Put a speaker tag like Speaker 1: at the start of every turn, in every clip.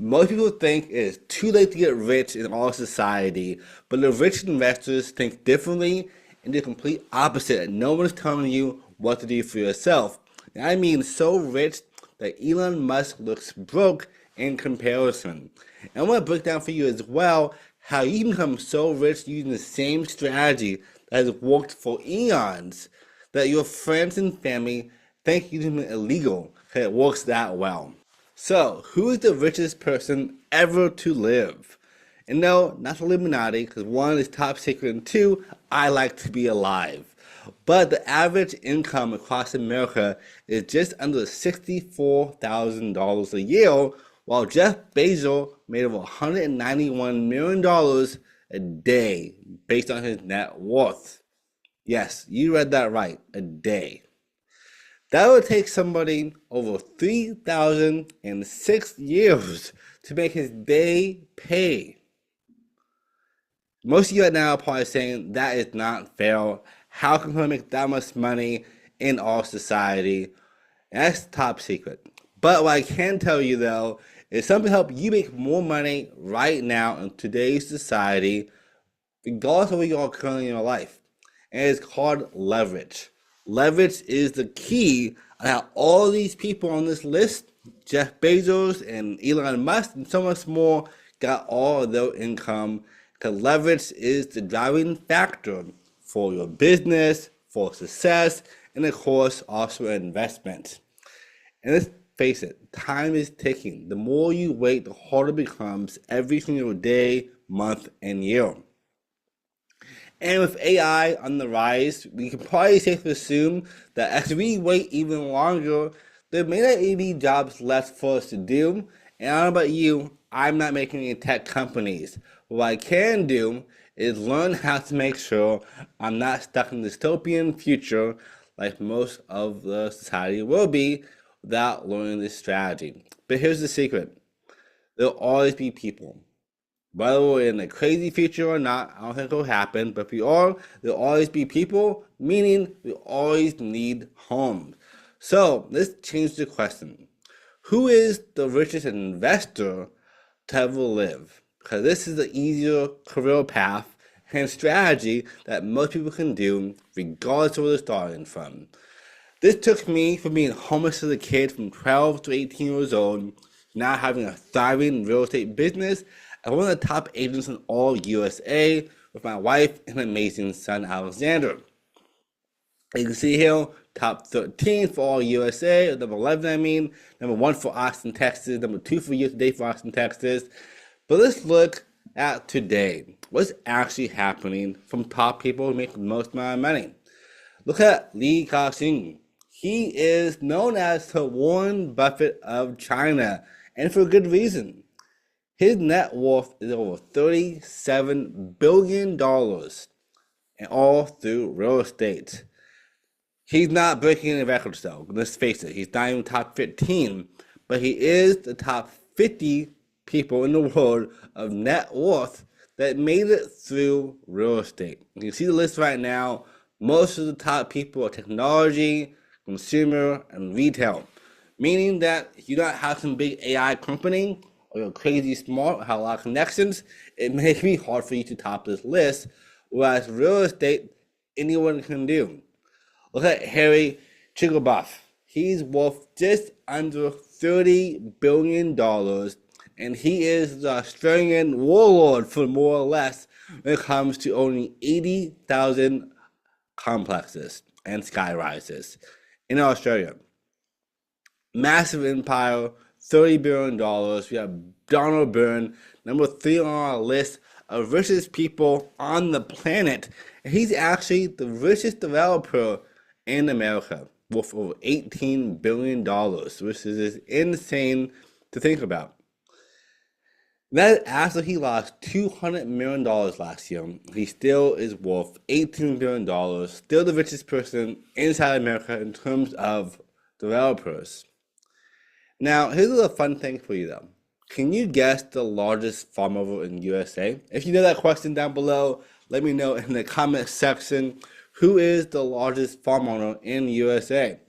Speaker 1: Most people think it is too late to get rich in our society, but the rich investors think differently and do the complete opposite. No one is telling you what to do for yourself. And I mean so rich that Elon Musk looks broke in comparison. And I want to break down for you as well how you can become so rich using the same strategy that has worked for eons that your friends and family think you're doing it illegal because it works that well. So, who is the richest person ever to live? And no, not the Illuminati, because one is top secret, and two, I like to be alive. But the average income across America is just under $64,000 a year, while Jeff Bezos made over $191 million a day based on his net worth. Yes, you read that right, a day. That would take somebody over 3,006 years to make his day pay. Most of you right now are probably saying that is not fair. How can we make that much money in our society? And that's top secret. But what I can tell you though is something to help you make more money right now in today's society, regardless of where you are currently in your life. And it's called leverage. Leverage is the key on how all these people on this list, Jeff Bezos and Elon Musk and so much more, got all of their income. Because leverage is the driving factor for your business, for success, and of course also investment. And let's face it, time is ticking. The more you wait, the harder it becomes every single day, month, and year. And with AI on the rise, we can probably safely assume that as we wait even longer, there may not even be jobs left for us to do. And I don't know about you, I'm not making any tech companies. What I can do is learn how to make sure I'm not stuck in a dystopian future like most of the society will be without learning this strategy. But here's the secret. There'll always be people. Whether we're in a crazy future or not, I don't think it'll happen, but if we are, there'll always be people, meaning we always need homes. So let's change the question. Who is the richest investor to ever live? Because this is the easier career path and strategy that most people can do regardless of where they're starting from. This took me from being homeless as a kid from 12 to 18 years old, now having a thriving real estate business, as one of the top agents in all USA with my wife and amazing son Alexander. You can see here, top 13 for all USA, number 11 I mean, number 1 for Austin, Texas, number 2 for year to date for Austin, Texas. But let's look at today. What's actually happening from top people who make the most amount of money? Look at Li Ka-shing. He is known as the Warren Buffett of China, and for good reason. His net worth is over $37 billion, and all through real estate. He's not breaking any records though, let's face it, he's not even top 15, but he is the top 50 people in the world of net worth that made it through real estate. You can see the list right now. Most of the top people are technology, consumer, and retail, meaning that if you don't have some big AI company, or you're crazy smart, or have a lot of connections, it may be hard for you to top this list, whereas real estate, anyone can do. Look at Harry Chiggleboff. He's worth just under $30 billion, and he is the Australian warlord for more or less when it comes to owning 80,000 complexes and skyrises in Australia. Massive empire, $30 billion. We have Donald Byrne, number 3 on our list of richest people on the planet. And he's actually the richest developer in America, worth over $18 billion, which is insane to think about. That after he lost $200 million last year, he still is worth $18 billion, still the richest person inside America in terms of developers. Now, here's a fun thing for you though. Can you guess the largest farm owner in USA? If you know that question down below, let me know in the comment section. Who is the largest farm owner in USA?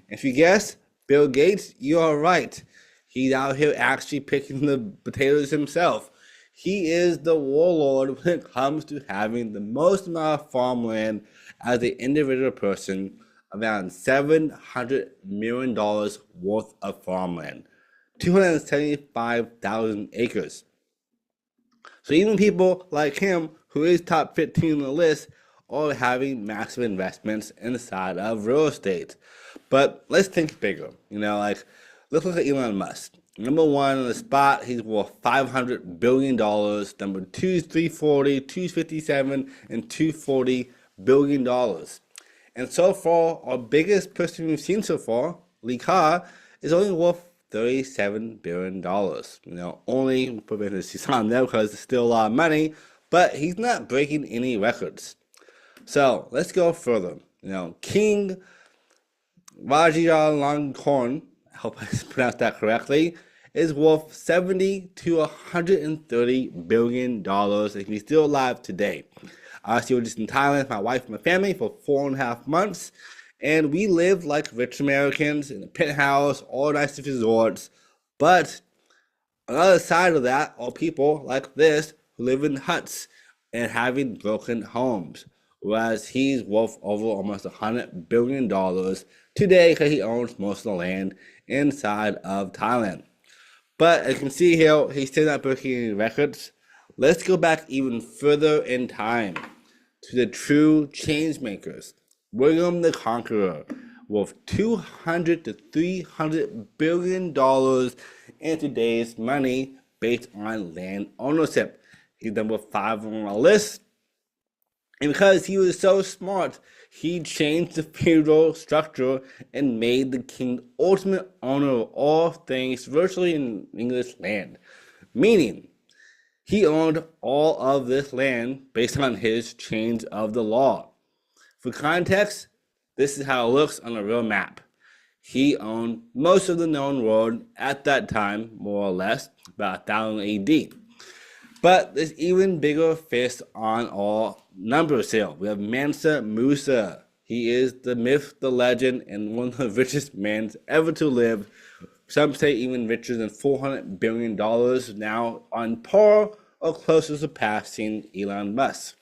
Speaker 1: If you guess Bill Gates, you are right. He's out here actually picking the potatoes himself. He is the warlord when it comes to having the most amount of farmland as an individual person, around $700 million worth of farmland, 275,000 acres. So even people like him, who is top 15 on the list, are having massive investments inside of real estate. But let's think bigger. Let's look at Elon Musk. Number one on the spot, he's worth $500 billion. Number two is 340, 257, and 240 billion dollars. And so far, our biggest person we've seen so far, Lee Ka, is only worth $37 billion. Only put parentheses on there because it's still a lot of money, but he's not breaking any records. So let's go further. King Vajiralongkorn, I hope I pronounced that correctly, is worth $70 to $130 billion, and he's still alive today. I was just in Thailand with my wife and my family for 4.5 months, and we live like rich Americans in a penthouse, all nice resorts. But on the other side of that are people like this who live in huts and having broken homes, whereas he's worth over almost $100 billion today because he owns most of the land inside of Thailand. But as you can see here, he's still not breaking any records. Let's go back even further in time to the true change makers. William the Conqueror, worth $200 to $300 billion in today's money based on land ownership. He's number 5 on our list. And because he was so smart, he changed the feudal structure and made the king ultimate owner of all things virtually in English land. Meaning, he owned all of this land based on his change of the law. For context, this is how it looks on a real map. He owned most of the known world at that time, more or less, about 1000 AD. But there's even bigger fish on our numbers here. We have Mansa Musa. He is the myth, the legend, and one of the richest men ever to live. Some say even richer than $400 billion, now on par or close to surpassing Elon Musk.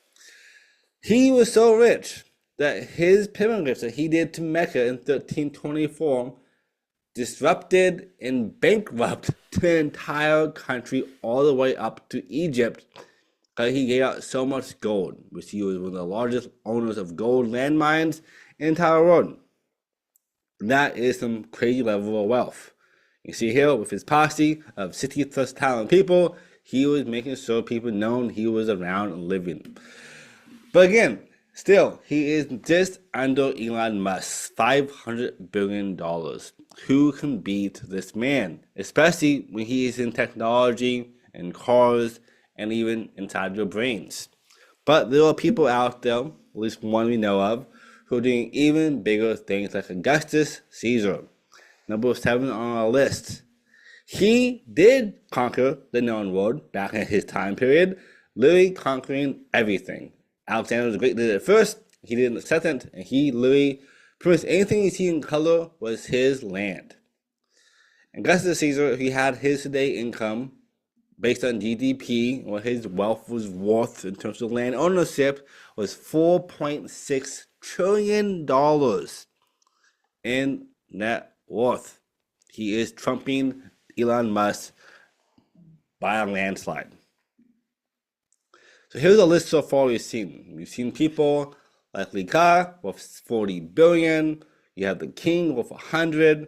Speaker 1: He was so rich that his pilgrimage that he did to Mecca in 1324 disrupted and bankrupted the entire country all the way up to Egypt because he gave out so much gold, which he was one of the largest owners of gold landmines in the entire world. That is some crazy level of wealth. You see here with his posse of 60 plus talented people, he was making sure people known he was around and living. But again, still, he is just under Elon Musk, $500 billion. Who can beat this man? Especially when he is in technology and cars and even inside your brains. But there are people out there, at least one we know of, who are doing even bigger things like Augustus Caesar, number 7 on our list. He did conquer the known world back in his time period, literally conquering everything. Alexander the Great did it first, he did it second, and he literally, pretty much anything you see in color was his land. Augustus Caesar, he had his today income based on GDP, what his wealth was worth in terms of land ownership, was $4.6 trillion in net worth. He is trumping Elon Musk by a landslide. So here's a list so far we've seen. We've seen people like Lee Ka worth 40 billion. You have the king worth 100.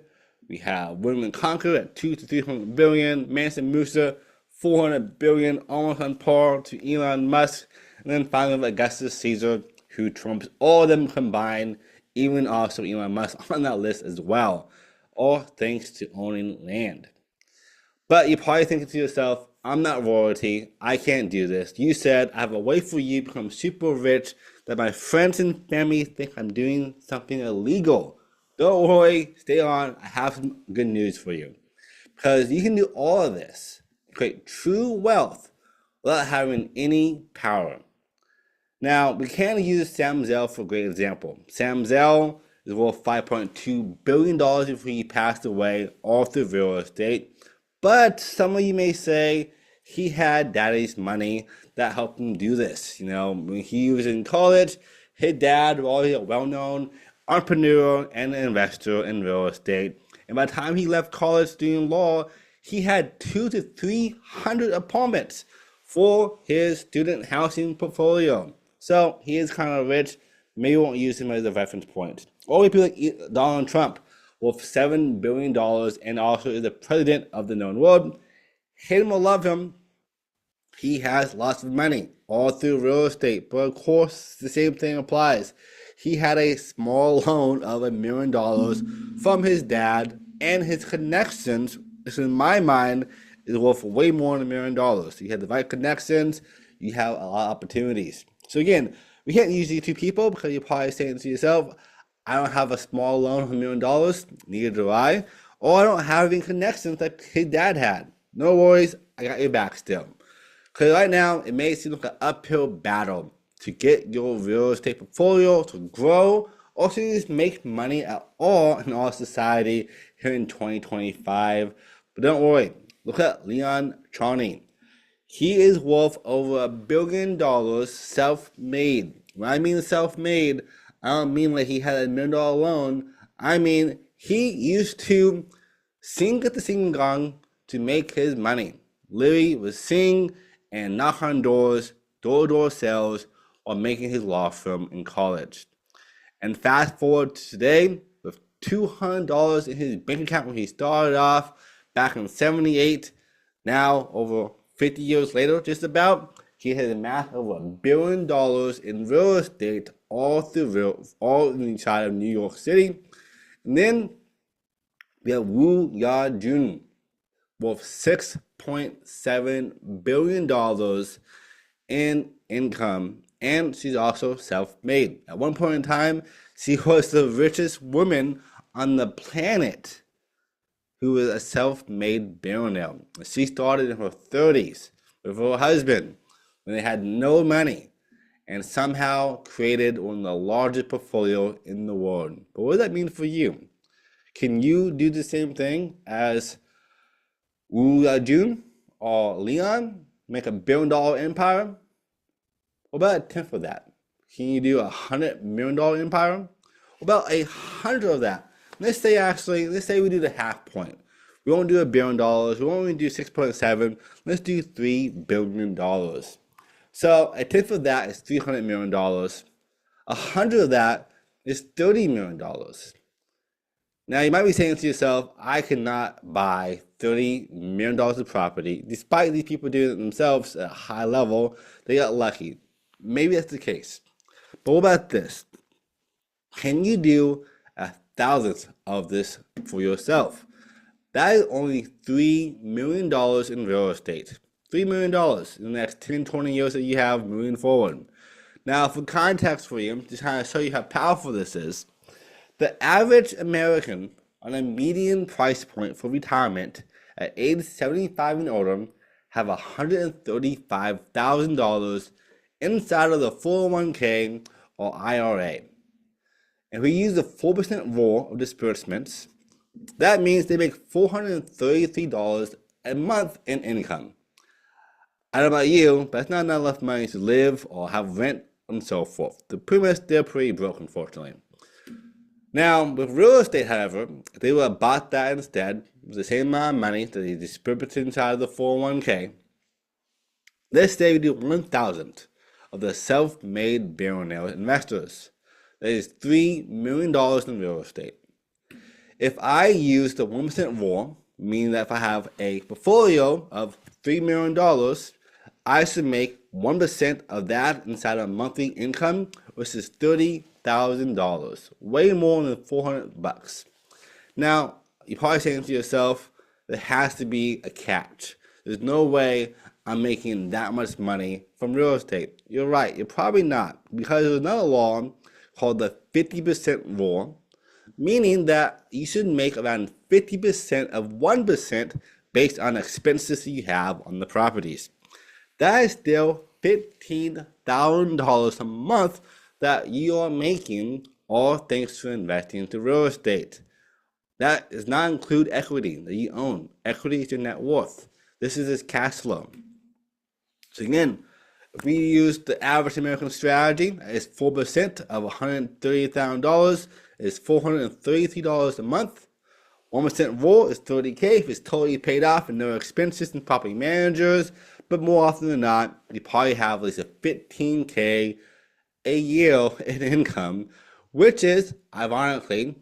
Speaker 1: We have William the Conqueror at 2 to 300 billion. Mansa Musa 400 billion, almost on par to Elon Musk. And then finally Augustus Caesar, who trumps all of them combined, even also Elon Musk on that list as well. All thanks to owning land. But you're probably thinking to yourself, I'm not royalty. I can't do this. You said I have a way for you to become super rich that my friends and family think I'm doing something illegal. Don't worry. Stay on. I have some good news for you. Because you can do all of this, create true wealth without having any power. Now, we can use Sam Zell for a great example. Sam Zell is worth $5.2 billion before he passed away, all through real estate. But some of you may say he had daddy's money that helped him do this. When he was in college, his dad was already a well-known entrepreneur and an investor in real estate. And by the time he left college studying law, he had 200 to 300 apartments for his student housing portfolio. So he is kind of rich. Maybe we won't use him as a reference point. Or people like Donald Trump with $7 billion and also is the president of the known world. Hate him or love him, he has lots of money all through real estate. But of course, the same thing applies. He had a small loan of $1 million from his dad, and his connections, which in my mind is worth way more than $1 million. You have the right connections, you have a lot of opportunities. So again, we can't use these two people because you're probably saying to yourself, I don't have a small loan of $1 million, neither do I, or I don't have any connections like his dad had. No worries, I got your back still. Because right now, it may seem like an uphill battle to get your real estate portfolio to grow or to just make money at all in our society here in 2025. But don't worry, look at Leon Charney. He is worth over $1 billion self-made. When I mean self-made, I don't mean like he had $1 million loan. I mean he used to sing at the singing gong to make his money. Literally was sing and knock on doors, door-to-door sales, or making his law firm in college. And fast forward to today, with $200 in his bank account when he started off back in '78, now over 50 years later, just about, he has amassed over $1 billion in real estate all inside of New York City. And then we have Wu Ya-jun, worth $6.7 billion in income, and she's also self-made. At one point in time, she was the richest woman on the planet who was a self-made billionaire. She started in her 30s with her husband when they had no money and somehow created one of the largest portfolios in the world. But what does that mean for you? Can you do the same thing as Wu Ya-jun or Leon? Make $1 billion empire? What about a tenth of that? Can you do $100 million empire? What about 100 of that? Let's say we do the half point. We won't do $1 billion. We won't even do 6.7. Let's do $3 billion. So a tenth of that is $300 million. 100 of that is $30 million. Now you might be saying to yourself, I cannot buy $30 million of property. Despite these people doing it themselves at a high level, they got lucky. Maybe that's the case. But what about this? Can you do 1,000th of this for yourself? That is only $3 million in real estate. $3 million in the next 10, 20 years that you have moving forward. Now, for context for you, just kind of show you how powerful this is, the average American on a median price point for retirement at age 75 and older have $135,000 inside of the 401k or IRA. And we use the 4% rule of disbursements. That means they make $433 a month in income. I don't know about you, but that's not enough money to live or have rent and so forth. They're pretty broke, unfortunately. Now, with real estate, however, if they would have bought that instead, with the same amount of money that they distributed inside of the 401k, let's say we do 1,000 of the self-made billionaire investors. That is $3 million in real estate. If I use the 1% rule, meaning that if I have a portfolio of $3 million, I should make 1% of that inside of monthly income, which is $30,000, way more than $400. Now, you're probably saying to yourself, there has to be a catch. There's no way I'm making that much money from real estate. You're right, you're probably not, because there's another law called the 50% rule, meaning that you should make around 50% of 1% based on expenses you have on the properties. That is still $15,000 a month that you are making, all thanks to investing into real estate. That does not include equity that you own. Equity is your net worth. This is his cash flow. So again, if we use the average American strategy, that is 4% of $130,000 is $433 a month. 1% roll is $30K if it's totally paid off and no expenses and property managers. But more often than not, you probably have at least a $15K a year in income, which is, ironically,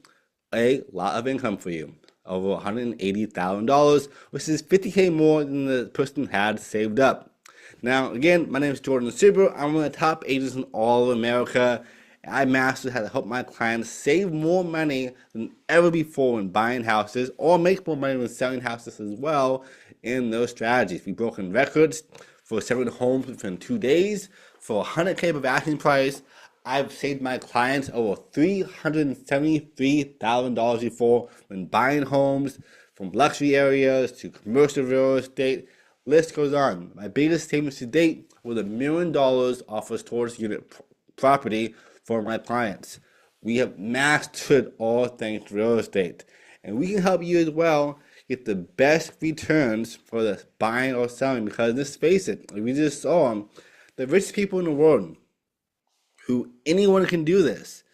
Speaker 1: a lot of income for you. Over $180,000, which is $50K more than the person had saved up. Now, again, my name is Jordan Super. I'm one of the top agents in all of America. I mastered how to help my clients save more money than ever before when buying houses, or make more money when selling houses as well in those strategies. We've broken records for selling homes within 2 days for $100K of asking price. I've saved my clients over $373,000 before when buying homes from luxury areas to commercial real estate. List goes on. My biggest savings to date was $1 million offers towards unit property for my clients. We have mastered all things real estate, and we can help you as well get the best returns for the buying or selling, because let's face it, we just saw the richest people in the world, who anyone can do this,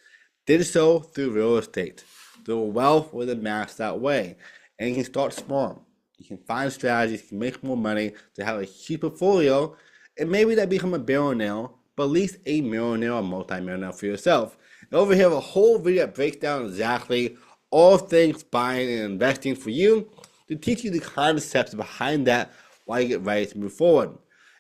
Speaker 1: did so through real estate. Their wealth was amassed that way, and you can start small. You can find strategies, you can make more money to have a huge portfolio, and maybe that become a billionaire, but at least a millionaire or multi-millionaire for yourself. And over here, I have a whole video that breaks down exactly all things buying and investing for you to teach you the concepts behind that while you get ready to move forward.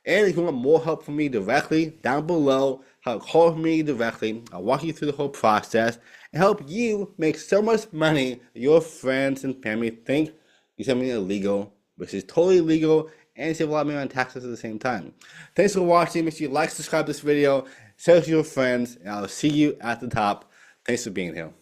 Speaker 1: And if you want more help from me directly, down below, call me directly. I'll walk you through the whole process and help you make so much money that your friends and family think you're something illegal, which is totally legal, and save a lot of money on taxes at the same time. Thanks for watching. Make sure you like, subscribe this video, share it with your friends, and I'll see you at the top. Thanks for being here.